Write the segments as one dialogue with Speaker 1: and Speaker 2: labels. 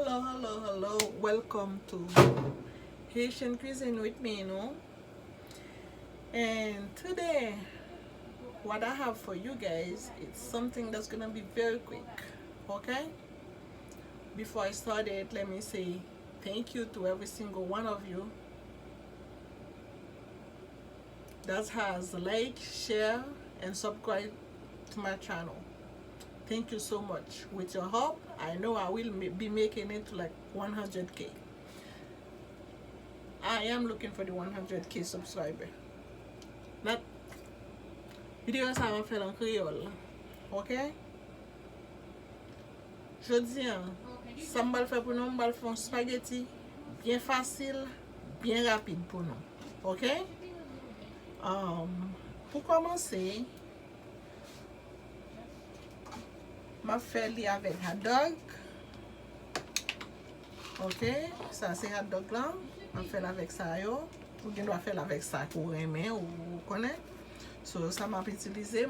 Speaker 1: Hello. Welcome to Haitian Cuisine with me, And today, what I have for you guys, it's something that's gonna be very quick, okay? Before I start it, let me say thank you to every single one of you that has liked, share, and subscribe to my channel. Thank you so much. With your help, I know I will be making it to like 100K. I am looking for the 100K subscriber. Not video ça va faire en créole. OK? Je dis, ça m'a fait pour nous, m'a fait un spaghetti bien facile, bien rapide pour nous. OK? Pour commencer, m'a fait li avec hot dog. OK? Ça c'est hot dog là. M'a fait avec ça yo. Ou bien doit faire avec ça pour aimer ou connaître. So ça m'a utilisé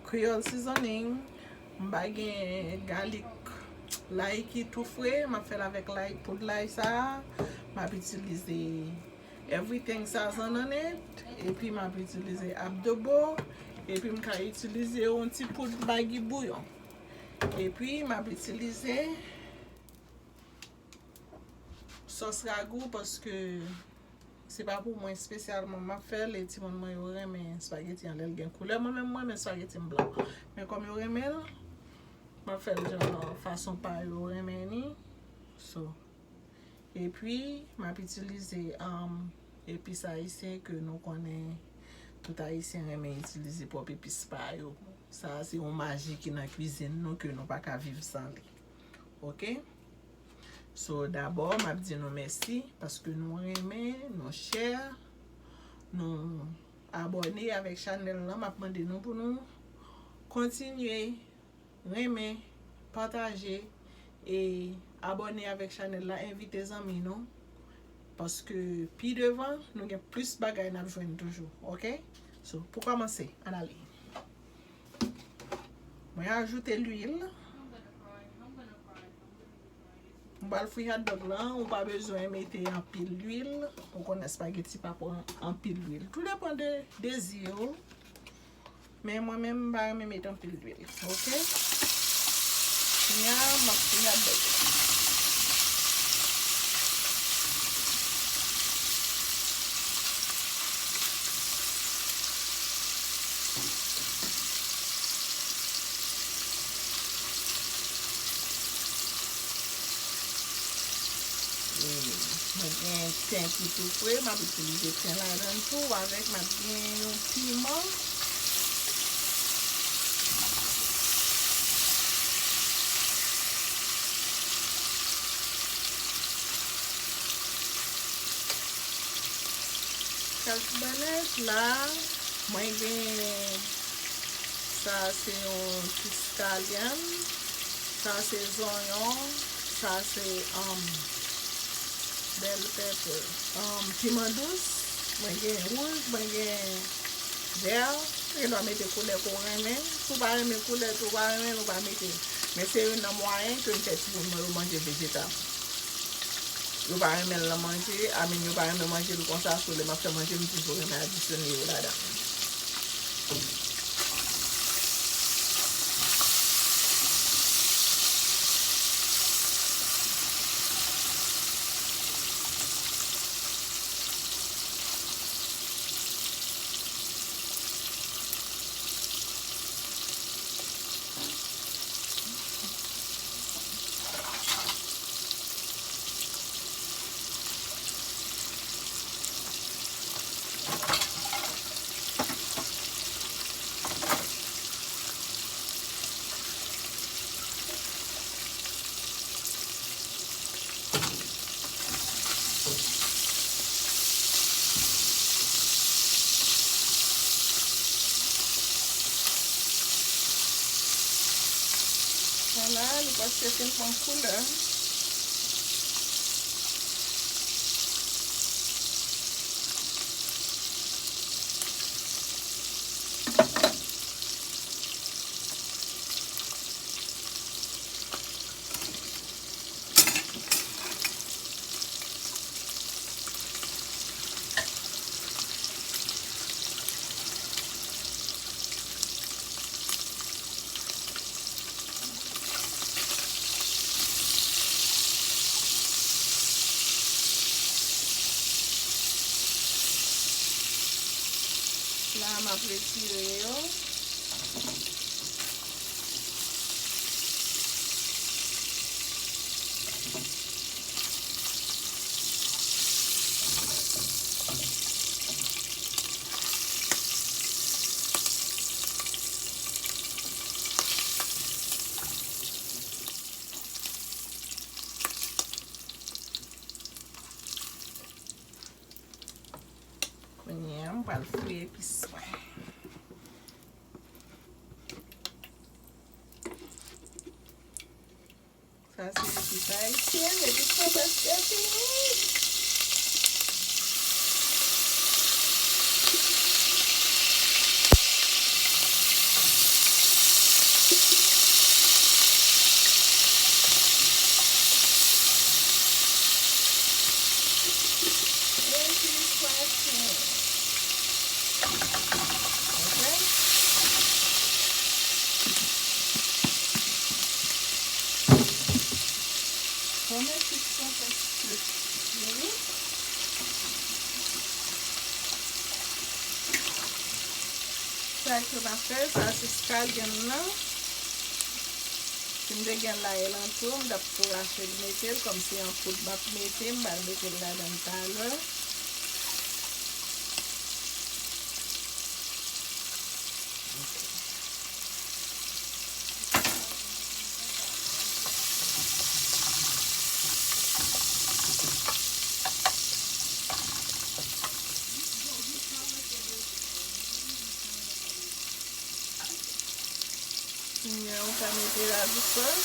Speaker 1: Creole seasoning, m'a gen garlic l'ail qui tout frais, m'a fait avec l'ail pour l'ail ça, m'a utilisé everything ça on it et puis m'a utilisé abdobo et puis m'a utilisé un petit peu de bagui bouillon. Et puis m'a utilisé sauce ragoût parce que c'est pas pour moi spécialement m'a fait les petits monde moi aurait mais spaghetti en l'air gain couleur moi mais spaghetti blanc mais comme aurait mais m'a fait genre façon pas aurait mais ni so et puis m'a utilisé épices haïtiens que nous connaît tout haïtien aime utiliser pour épices pa yo ça c'est une magie qui dans cuisine nous que nous pas qu'à vivre sans lui. OK? So d'abord, m'a dit nous merci parce que nous aimons, nous chers, nous abonnés avec channel là, m'a demandé nous pour nous continuer, aimer, partager et abonner avec channel là, inviter les amis nous parce que puis devant, nous avons plus de bagages à joindre toujours, OK? So pour commencer, on aller. Moi ajouter l'huile. On va le faire hot dog là, on pas besoin de mettre en pile d'huile. On connaît spaghetti pas pour en pile d'huile. Tout dépend de désir. Mais moi-même, je vais mettre en pile d'huile. OK? Là, je vais faire hot dog. Pain qui tout frais, m'a utilisé pain là dans tout avec ma bien piment. Calcibanès là, moi ça c'est un piscalian, ça c'est oignon, ça c'est bell pepper, piment douce, moi rouge, moi vert, et doit mettre couleur pour aimer. Tout pas aimer couleur, tout pas aimer, on va mettre. Mais c'est un moyen que une tête pour manger végétal. Vous pas aimer la manger, vous pas aimer manger le comme ça, sur le m'a fait manger un petit peu mais additionner là-dedans. Voilà, le pastel c'est une couleur. m'a retiré yo. On va le fouiller épices. Ça, c'est l'épice haïtienne, l'épice tabaski. Ça que m'a fait, ça c'est scallion là. Si je gagne là et l'entour, je vais racheter le métal comme si un pot de bac métal, je vais mettre là dans le talent. On va mettre la douceur.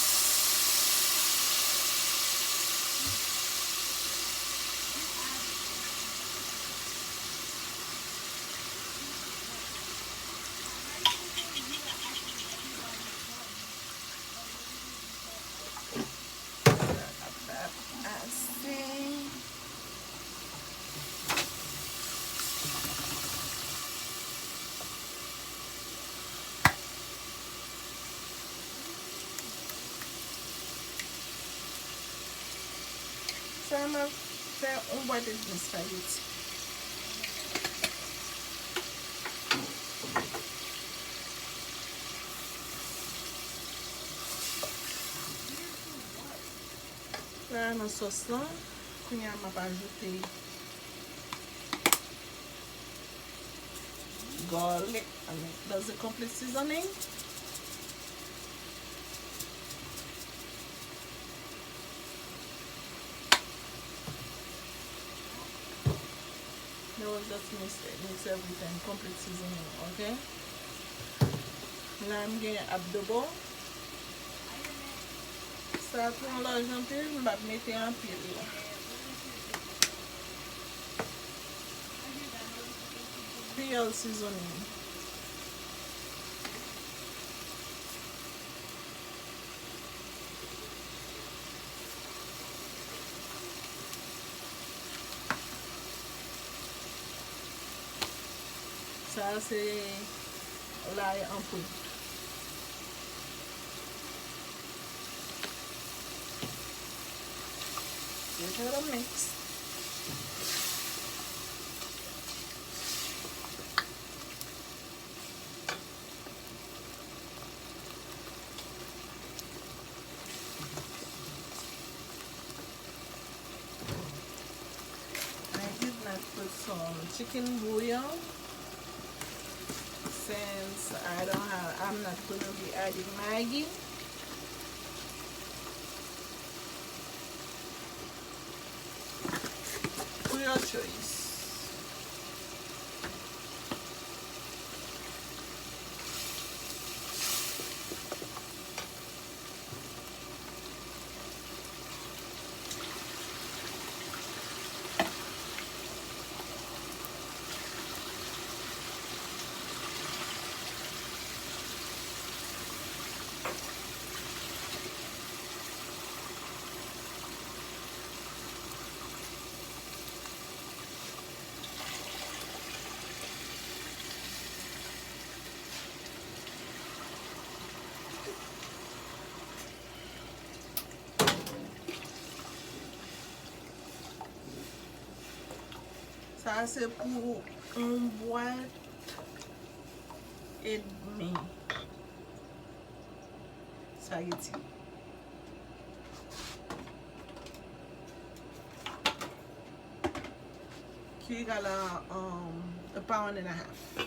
Speaker 1: Ça m'a fait un boîte de spaghetti. Là, dans la sauce là, on va ajouter garlic. That's the complete seasoning. We'll just mix everything, complete seasoning, okay? Là, I'm getting adobo. Ça prend l'argent pile, je vais mettre en pile. Peel seasoning. Ça, c'est l'ail en poudre. Give it a mix. I did not put some chicken bouillon since I'm not going to be adding Maggi. To your choice. Ça c'est pour une boîte et demi spaghetti. Qui égale à a pound and a half.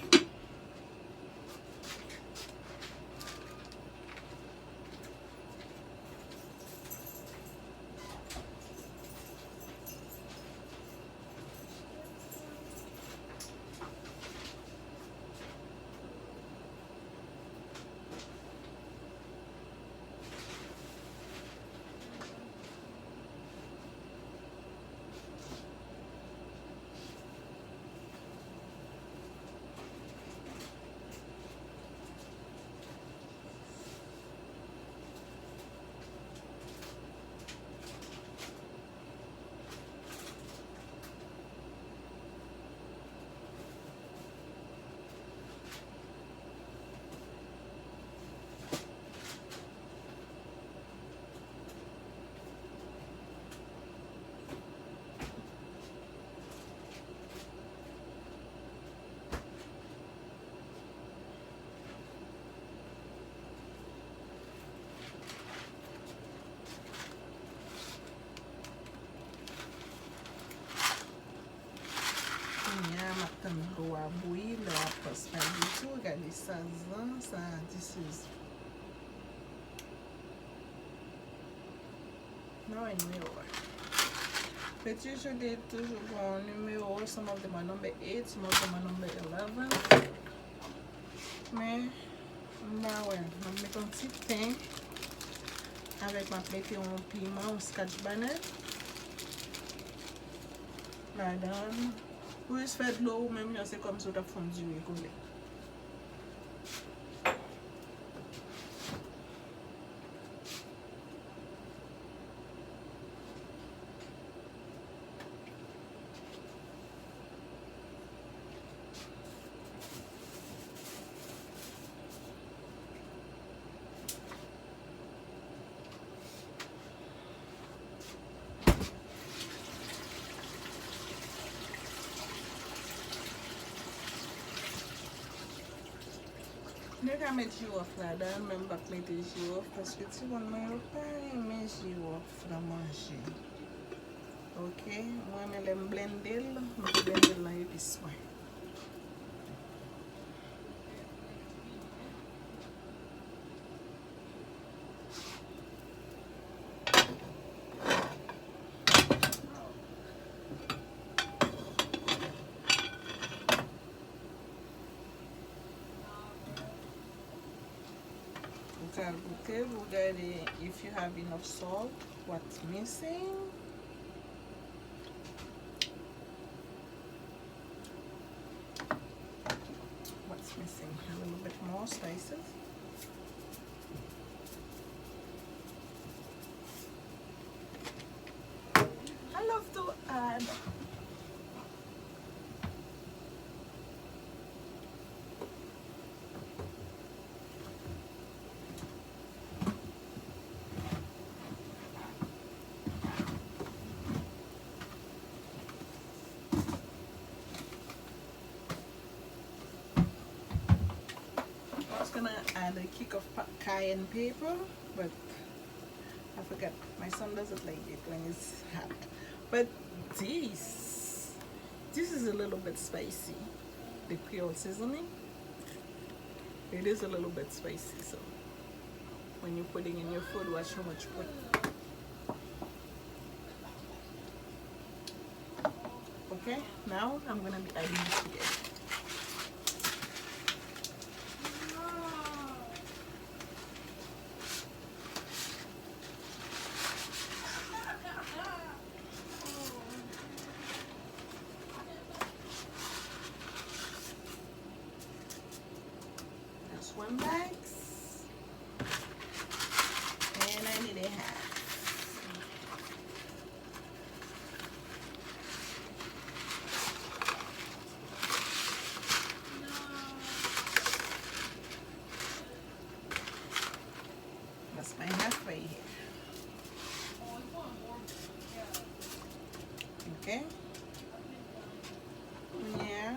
Speaker 1: Matin l'eau à bouillir, là, passe pas du tout. Regardez ça, ça, this is. Now anyway, but usually toujours bon numéro. Some of them are number 8, some of them are number 11. Mais, bah ouais, on met un petit pain avec ma plate un piment, un scotch bonnet. Madame. Ou se fait de l'eau ou même c'est comme ça, tu as fondu et collé. Je vais mettre girofle là-dedans, même pas mettre girofle parce que tu vois, moi, je n'ai pas aimé girofle à manger. Ok, moi, je vais blender, je vais blender là et puis soin. Goûter, if you have enough salt, what's missing. What's missing? A little bit more spices. I love to add gonna add a kick of cayenne pepper, but I forgot. My son doesn't like it when it's hot. But this is a little bit spicy. The Creole seasoning. It is a little bit spicy, so when you're putting in your food, watch how much you put. Okay, now I'm gonna be adding it together. One bags, and I need a half. That's my half right here. Okay. Yeah.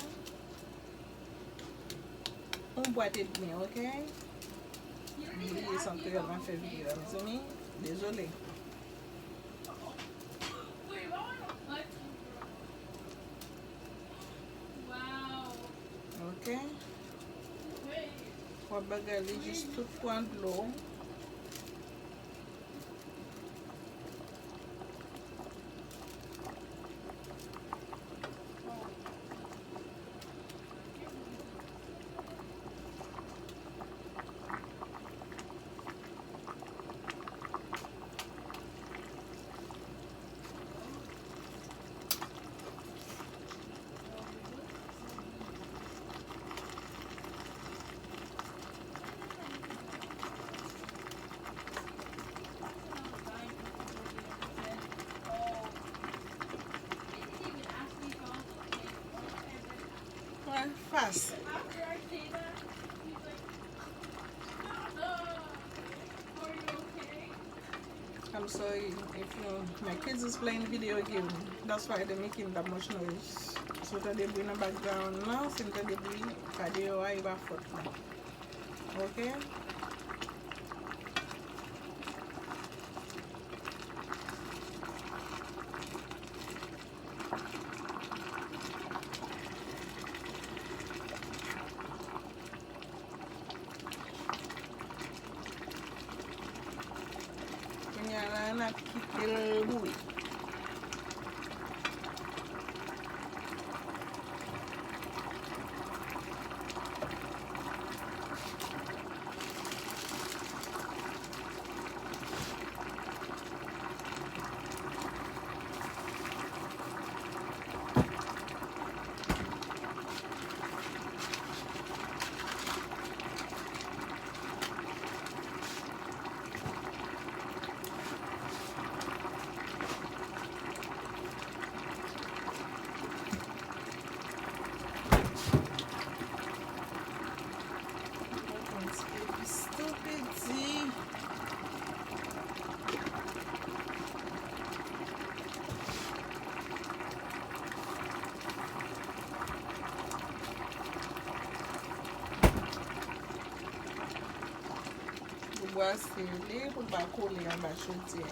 Speaker 1: un boîte et demi, ok? Oublié sans réellement faire vidéo, mes amis. Désolé. Ok? On va bagaler juste tout point de l'eau. Ouais, face. I'm sorry if my kids is playing video game. That's why they're making that much noise. So that they bring in the background now, since they bring video I have foot now. Okay? Anak kikil bui. Sili pour pas coller en bas chaudière.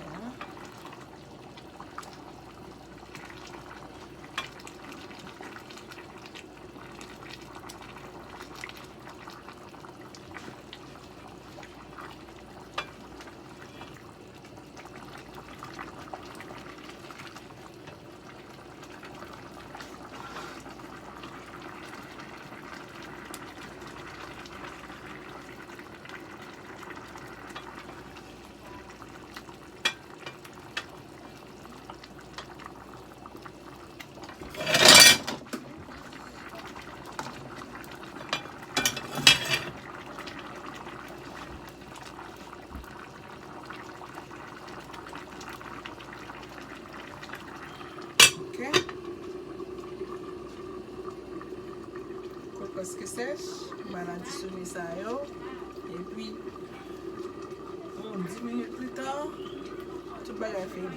Speaker 1: Parce que sèche, on va additionner ça et puis 10 minutes plus tard, tout va être fini.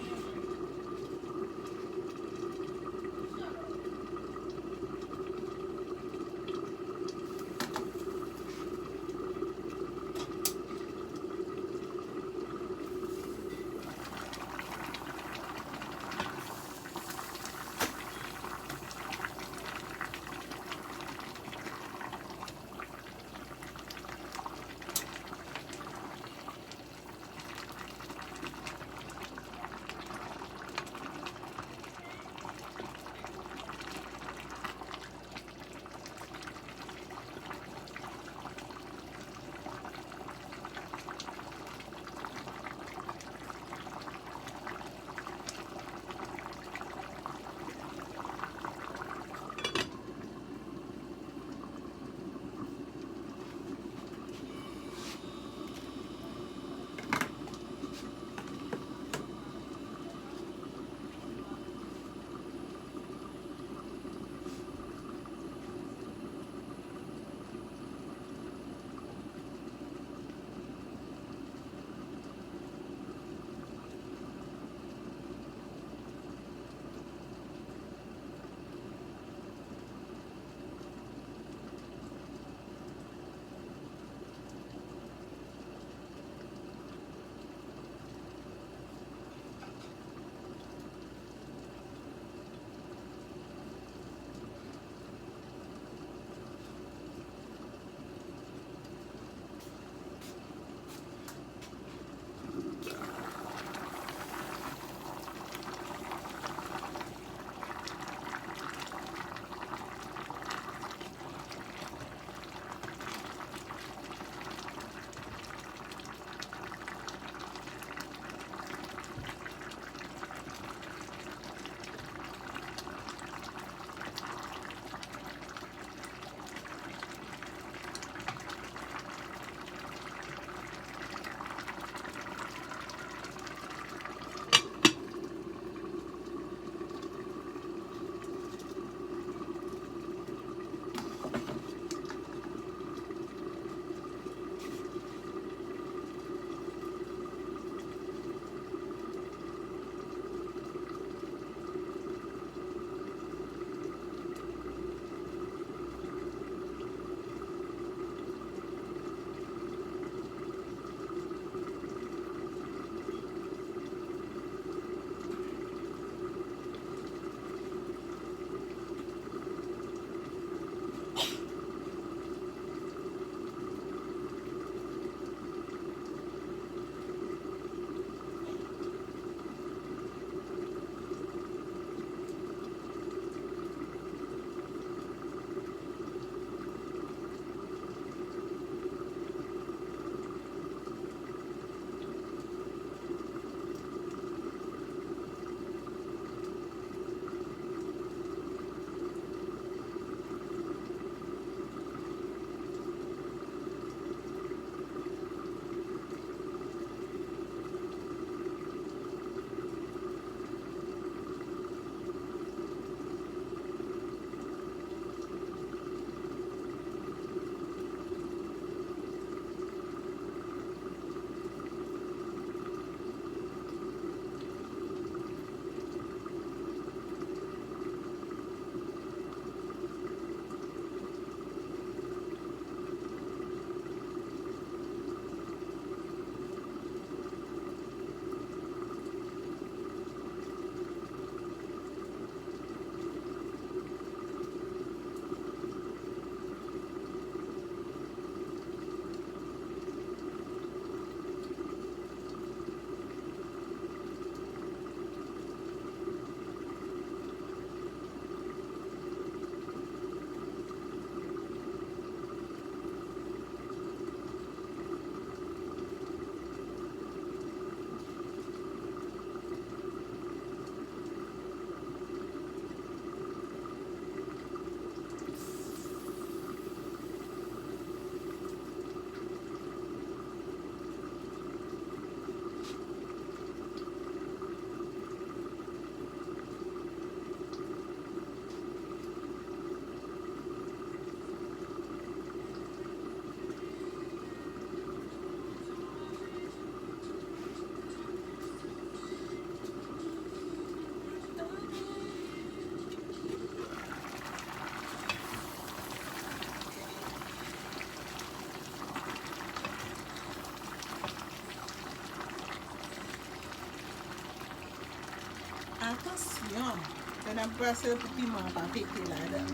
Speaker 1: atensyon. Fè nan prase pou piman pa pete la den.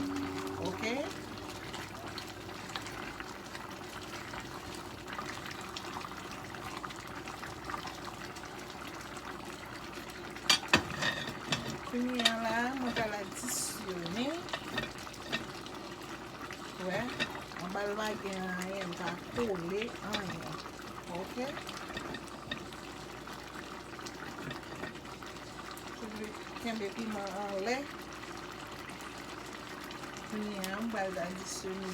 Speaker 1: Ok? Kounye la, mwen ka la disyone. Wè, an bal wagen an yen ka kole an yen. Ok? Kembe piman an le. Kounye an bal da disyone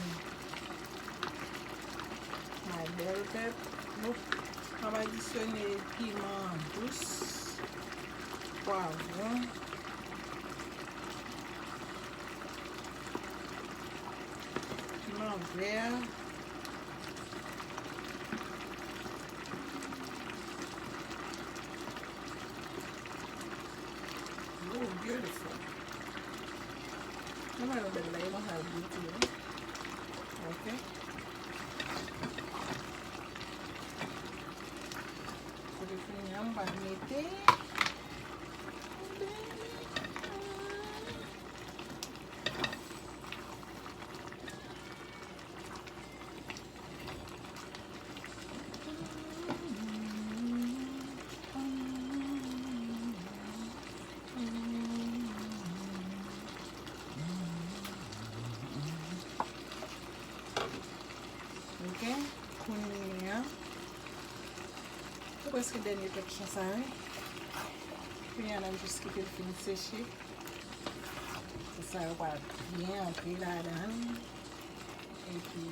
Speaker 1: my bell pepper. An bal disyone piman dous. Poivron. Piment vert. Oh, beautiful. I'm gonna bit label how beautiful. Okay. So the thing I'm gonna make it. Ok, kounye pou preske denye tek chan sa we. Kounye nan jist ki te fin seche. Se sa yo pa bien antre la dan. E pi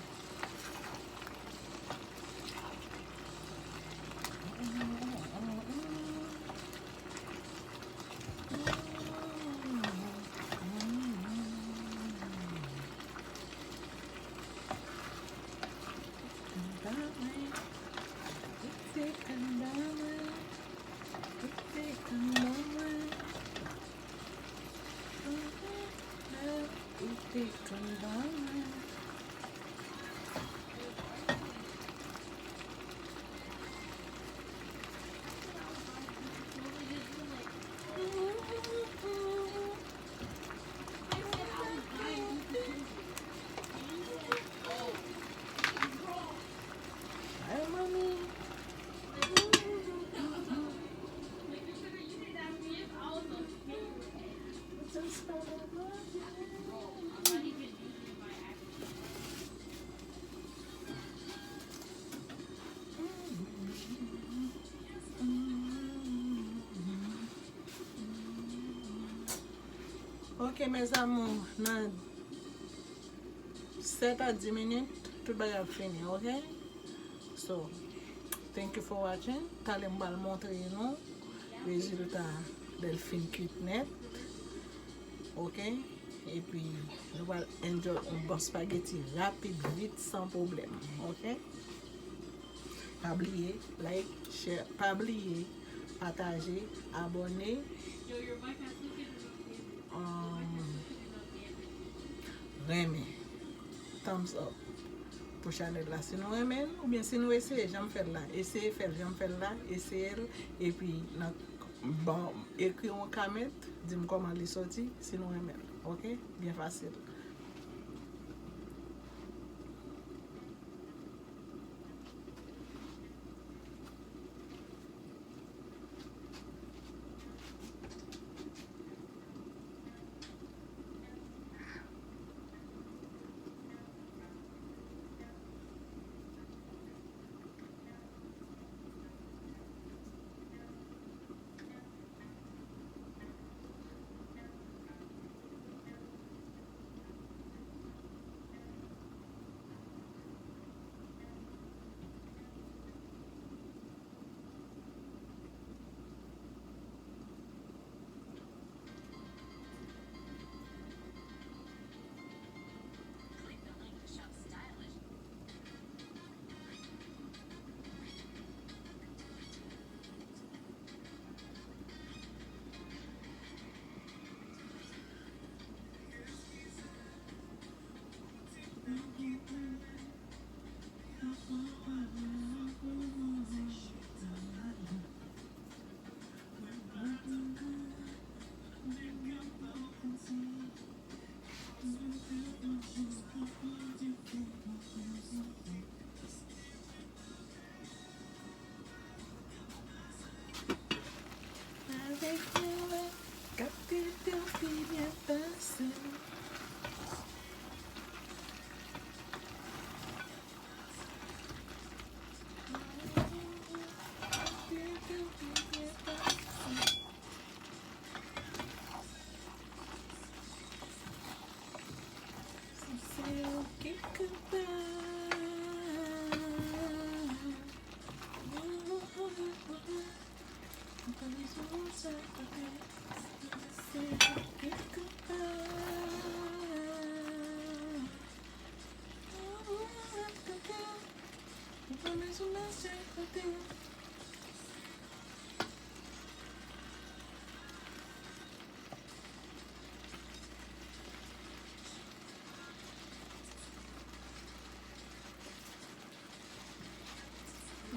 Speaker 1: ok, mes amou, nan 7 a 10 minutes, tout bagay fini, ok? So, thank you for watching. Tale mbal montre nou rezultat del fin kit net. Ok? Et puis, nou val enjoy un bon spaghetti rapide, vite, sans problème. Ok? Pa bliye, like, share, pa bliye, partager, abonner. Reme, thumbs up pour chanel la. Si nous remen, ou bien si nous essayons, j'aime faire là. Essayez faire, j'aime faire là, essayez. Et puis, bon, écrit un comment, dis-moi comment les sortir, si nous remen. Ok? Bien facile.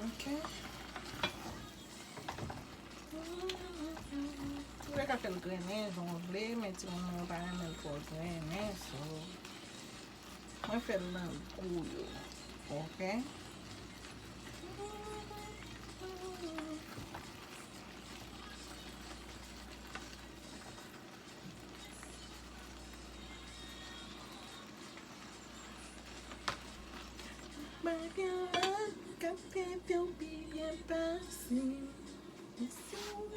Speaker 1: Ok. Mwen ka fel grenen, jon vle, men ti mwen pa remen for grenen, so mwen fel nan kou yo. Ok? Teu bien passé. Esse é o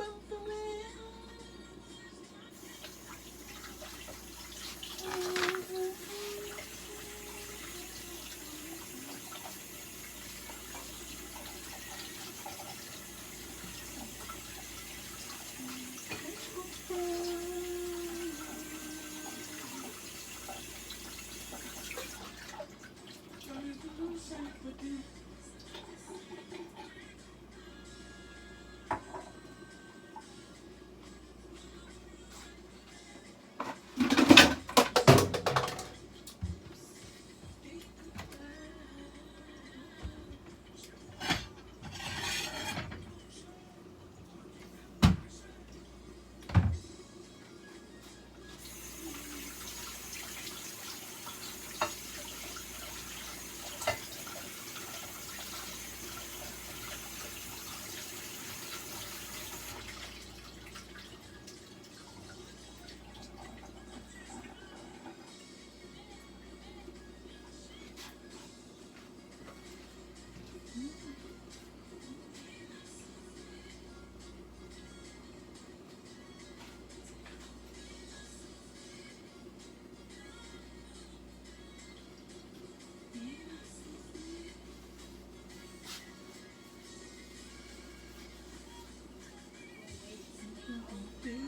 Speaker 1: Ok.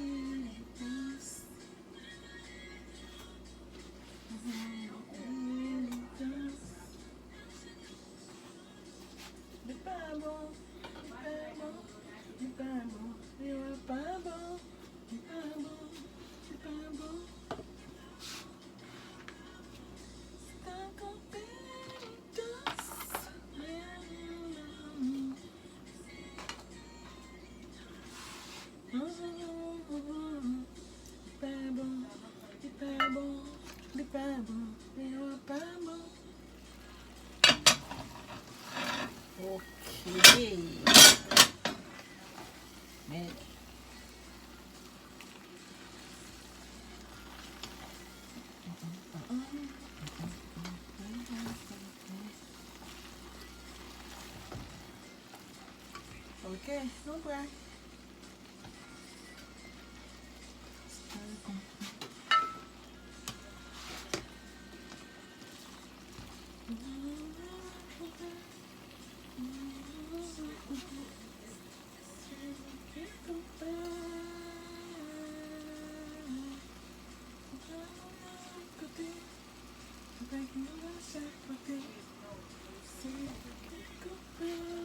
Speaker 1: Mais ok, não vai. Thank you.